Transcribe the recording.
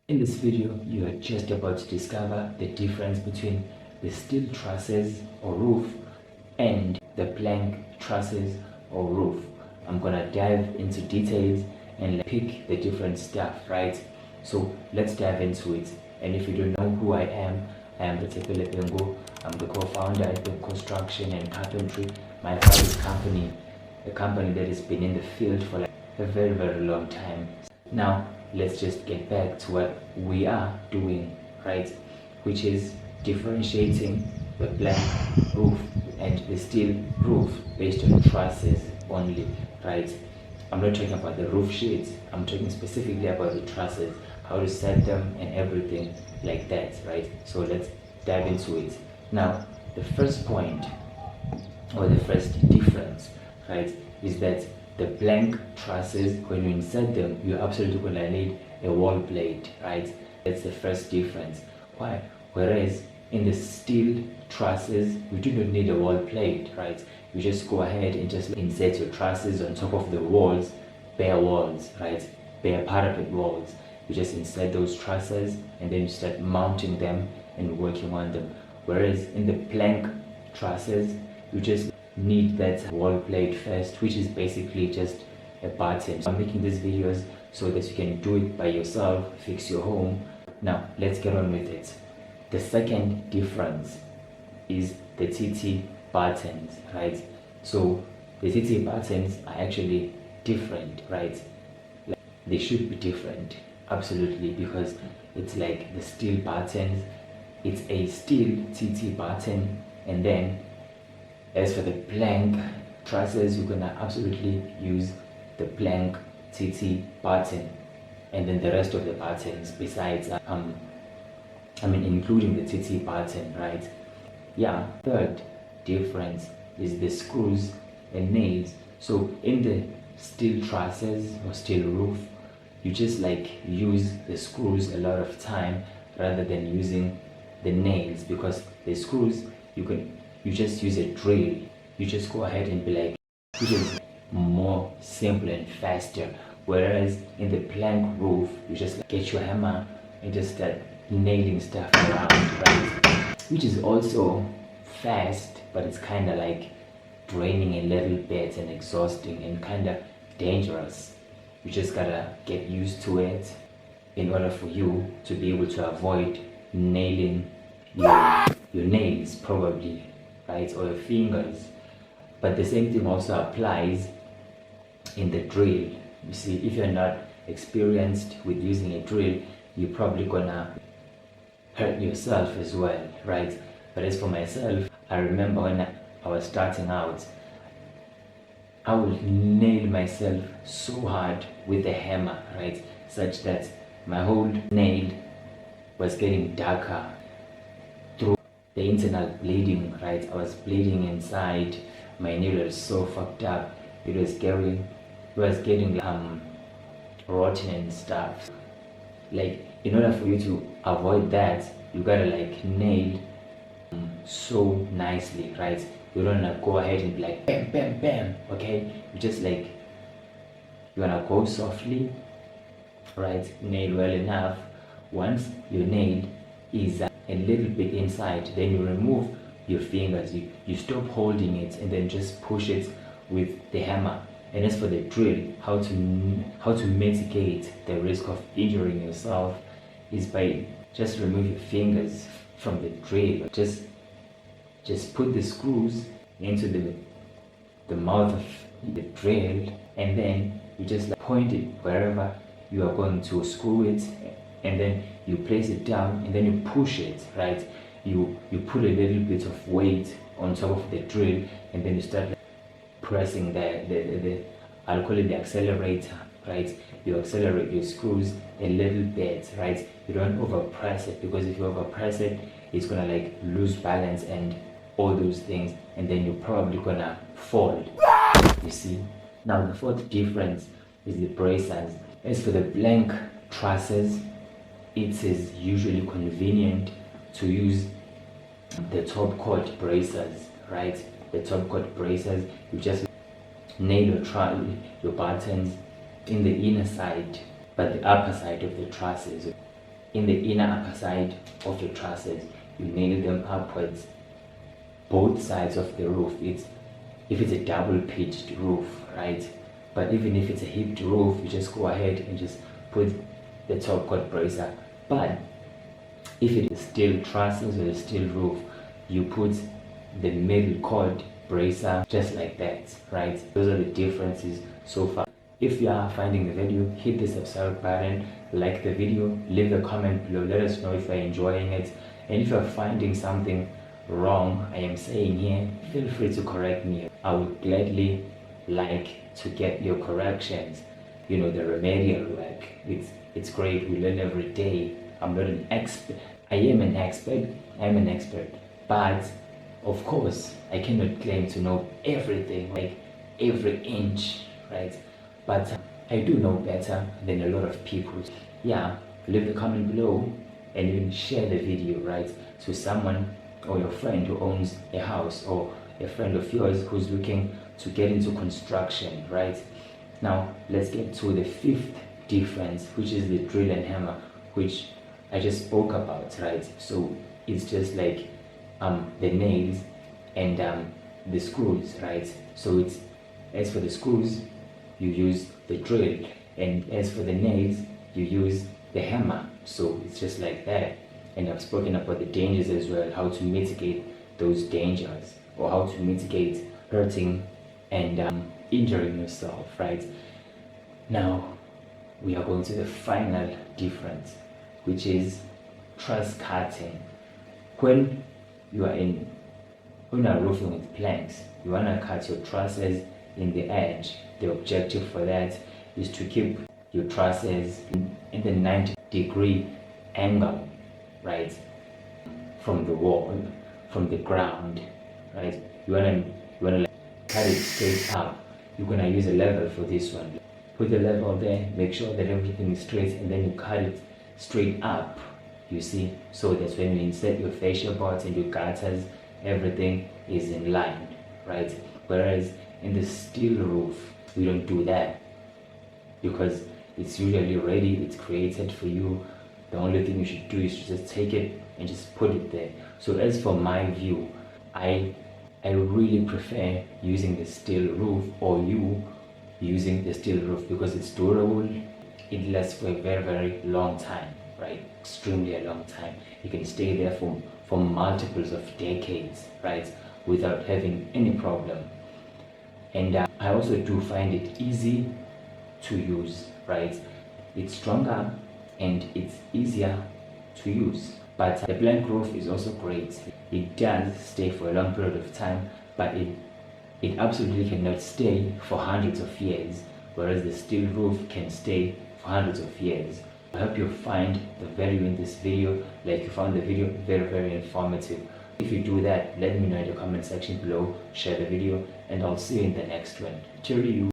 In this video, you are just about to discover the difference between the steel trusses or roof and the plank trusses or roof. I'm gonna dive into details and pick the different stuff, right? So let's dive into it. And if you don't know who I am the Tepele Pengo. I'm the co-founder at the construction and carpentry, my father's company, a company that has been in the field for like a very, very long time. Now, let's just get back to what we are doing, right? Which is differentiating the plank roof and the steel roof based on trusses only, right? I'm not talking about the roof sheets, I'm talking specifically about the trusses, how to set them and everything like that, right? So let's dive into it. Now, the first point or the first difference, right, is that the plank trusses, when you insert them, you're absolutely gonna need a wall plate, right? That's the first difference. Why? Whereas in the steel trusses, you do not need a wall plate, right? You just go ahead and just insert your trusses on top of the walls, bare walls, right? Bare parapet walls. You just insert those trusses and then you start mounting them and working on them. Whereas in the plank trusses, you just need that wall plate first, which is basically just a button. So I'm making these videos so that you can do it by yourself, fix your home. Now, let's get on with it. The second difference is the TT buttons, right? So the TT buttons are actually different, right? Like, they should be different, absolutely, because it's like the steel buttons, it's a steel TT button, and then as for the plank trusses, you're gonna absolutely use the plank TT button, and then the rest of the buttons besides, including the TT button, right? Yeah. Third difference is the screws and nails. So in the steel trusses or steel roof, you just like use the screws a lot of time rather than using the nails, because the screws you just use a drill. You just go ahead and be like, which is more simple and faster. Whereas in the plank roof, you just like get your hammer and just start nailing stuff around, right? Which is also fast, but it's kind of like draining a little bit and exhausting and kind of dangerous. You just gotta get used to it in order for you to be able to avoid nailing your nails, probably, right, or your fingers. But the same thing also applies in the drill. You see, if you're not experienced with using a drill, you're probably gonna hurt yourself as well, right? But as for myself, I remember when I was starting out, I would nail myself so hard with the hammer, right? Such that my whole nail was getting darker through the internal bleeding, right? I was bleeding inside. My nail was so fucked up. It was getting rotten and stuff. Like, in order for you to avoid that, you gotta like nail so nicely, right? You don't wanna go ahead and be like bam, bam, bam, okay? You just like, you wanna go softly, right? Nail well enough. Once your nail is a little bit inside, then you remove your fingers. You stop holding it and then just push it with the hammer. And as for the drill, how to mitigate the risk of injuring yourself is by just remove your fingers from the drill. Just put the screws into the mouth of the drill, and then you just like point it wherever you are going to screw it, and then you place it down and then you push it, right? You put a little bit of weight on top of the drill, and then you start like pressing the I'll call it the accelerator, right? You accelerate your screws a little bit, right? You don't overpress it, because if you overpress it, it's gonna like lose balance and all those things, and then you're probably gonna fall, you see. Now the fourth difference is the bracers. As for the blank trusses, it is usually convenient to use the top court bracers, right? The top court bracers, you just nail your buttons in the inner side, but the upper side of the trusses. in the inner upper side of your trusses. You nail them upwards, both sides of the roof. If it's a double pitched roof, right? But even if it's a hipped roof, you just go ahead and just put the top cord bracer. But if it is steel trusses or a steel roof, you put the middle cord bracer just like that, right? Those are the differences so far. If you are finding the video, hit the subscribe button, like the video, leave a comment below, let us know if you're enjoying it. And if you're finding something wrong I am saying here, feel free to correct me. I would gladly like to get your corrections. You know, the remedial work, it's great, we learn every day. I'm not an expert. I am an expert, but of course I cannot claim to know everything, like every inch, right? But I do know better than a lot of people. Yeah, leave a comment below and even share the video, right, to someone or your friend who owns a house, or a friend of yours who's looking to get into construction, right? Now let's get to the fifth difference, which is the drill and hammer, which I just spoke about, right? So it's just like the nails and the screws, right? So it's, as for the screws, you use the drill, and as for the nails, you use the hammer. So it's just like that. And I've spoken about the dangers as well, how to mitigate those dangers, or how to mitigate hurting and injuring yourself, right? Now we are going to the final difference, which is truss cutting. When you are roofing with planks, you want to cut your trusses in the edge. The objective for that is to keep your trusses in the 90-degree angle, right, from the wall, from the ground, right? You wanna like cut it straight up. You're gonna use a level for this one. Put the level there, make sure that everything is straight, and then you cut it straight up, you see? So that's when you insert your fascia boards and your gutters, everything is in line, right? Whereas in the steel roof, we don't do that, because it's usually ready, it's created for you. The only thing you should do is to just take it and just put it there. So as for my view, I really prefer using the steel roof, or you using the steel roof, because it's durable, it lasts for a very, very long time, right? Extremely a long time. You can stay there for multiples of decades, right, without having any problem. And I also do find it easy to use, right? It's stronger and it's easier to use. But the blank roof is also great. It does stay for a long period of time, but it absolutely cannot stay for hundreds of years, whereas the steel roof can stay for hundreds of years. I hope you find the value in this video, like you found the video very, very informative. If you do that, let me know in the comment section below, share the video, and I'll see you in the next one. Cheerio!